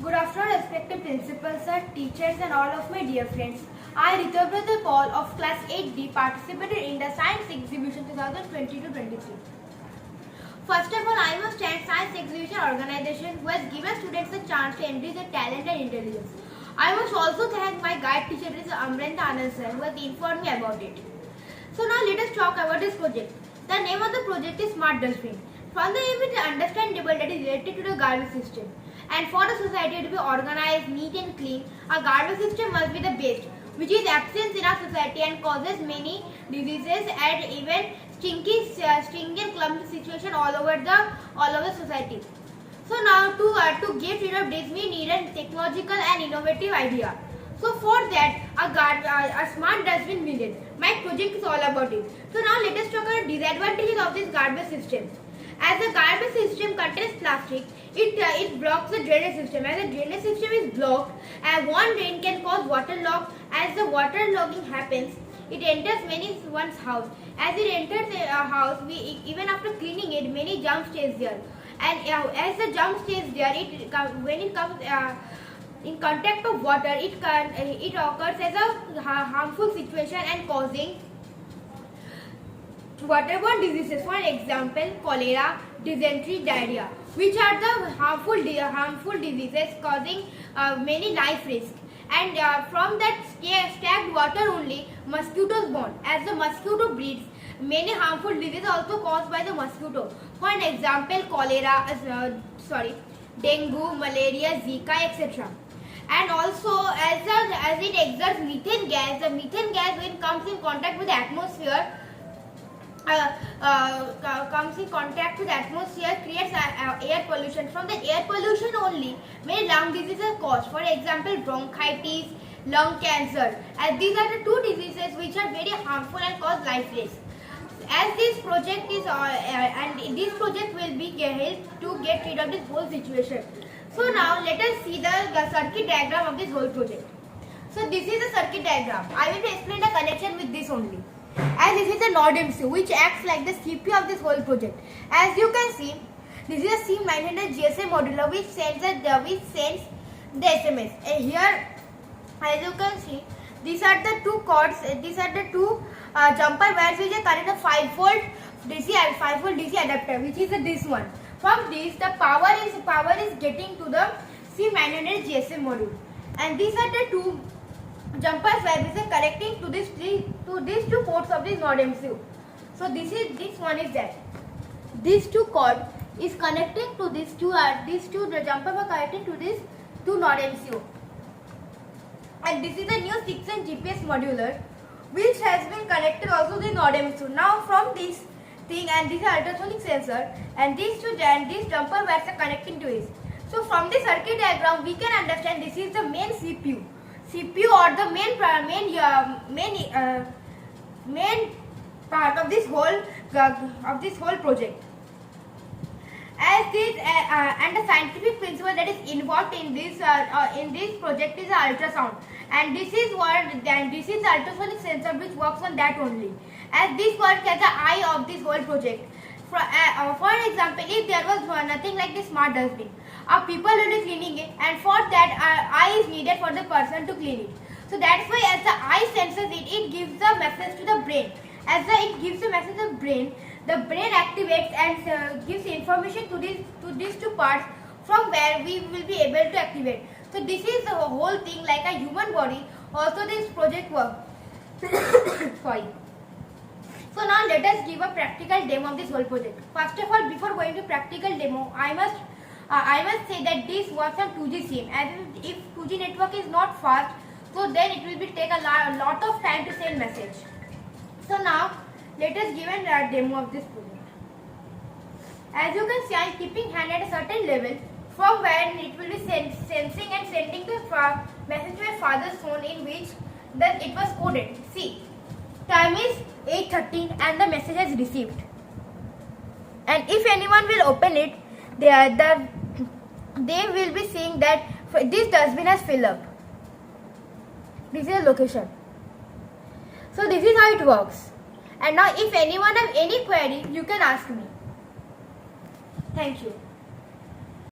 Good afternoon, respected principals, sir, teachers, and all of my dear friends. I returned the call of Class 8D participated in the Science Exhibition 2020-23. First of all, I must thank Science Exhibition organization who has given students a chance to enrich their talent and intelligence. I must also thank my guide teacher, Amrita Anand sir, who has informed me about it. So now let us talk about this project. The name of the project is Smart Dustbin. From the name it is understandable that is related to the garbage system. And for the society to be organized, neat and clean, a garbage system must be the best, which is absent in our society and causes many diseases and even stinky and clumsy situation all over the society. So now to get rid of this, we need a technological and innovative idea. So for that, a smart dustbin needed. My project is all about it. So now let us talk about disadvantages of this garbage system. As the garbage system contains plastic, it blocks the drainage system. As the drainage system is blocked, one drain can cause water log. As the water logging happens, it enters one's house. As it enters a house, even after cleaning it, many germs stays there. And as the germ stays there, when it comes in contact of water, it occurs as a harmful situation and causing waterborne diseases. For example, cholera, dysentery, diarrhea, which are the harmful diseases causing many life risks. And from that stagnant water only, mosquitoes born. As the mosquito breeds, many harmful diseases also caused by the mosquito. For an example, cholera, dengue, malaria, Zika, etc. And also, as it exerts methane gas, the methane gas when comes in contact with the atmosphere, creates air pollution. From the air pollution only, many lung diseases are caused. For example, bronchitis, lung cancer. And these are the two diseases which are very harmful and cause life risk. As this project is and this project will be helped to get rid of this whole situation. So now let us see the circuit diagram of this whole project. So this is the circuit diagram. I will explain the connection with this only. As this is a node MCU which acts like the CPU of this whole project. As you can see, this is a SIM900 GSM modular which sends the SMS. And here, as you can see, these are the two cords. These are the two jumper wires which are connected to 5V DC adapter, which is this one. From this, the power is getting to the SIM900 GSM module, and these are the two jumper wires which are connecting to these two ports of this node MCU. So this one is that. These two cord is connecting to these two the jumper were connecting to this two node MCU. And this is the new 6N GPS modular which has been connected also to the node MCU. Now from this thing, and this is ultrasonic sensor, and these jumper wires are connecting to it. So from the circuit diagram we can understand this is the main CPU or the main part of this whole project. As this and the scientific principle that is involved in this project is ultrasound, and this is the ultrasonic sensor which works on that only. As this works as the eye of this whole project. For example, if there was nothing like the smart dustbin, people will be cleaning it, and for that eye is needed for the person to clean it. So that's why as the eye senses it, it gives the message to the brain. It gives the message to the brain activates and gives information to these two parts from where we will be able to activate. So this is the whole thing like a human body. Also this project works. Sorry. So now let us give a practical demo of this whole project. First of all, before going to practical demo, I must say that this works on 2G SIM. As if 2G network is not fast, so then it will take a lot of time to send message. So now let us give a demo of this project. As you can see, I am keeping hand at a certain level from where it will be sensing and sending the message to my father's phone in which it was coded. See, time is 8:13 and the message has received. And if anyone will open it, they will be seeing that this dustbin has filled up. This is the location. So this is how it works. And now if anyone have any query, you can ask me. Thank you.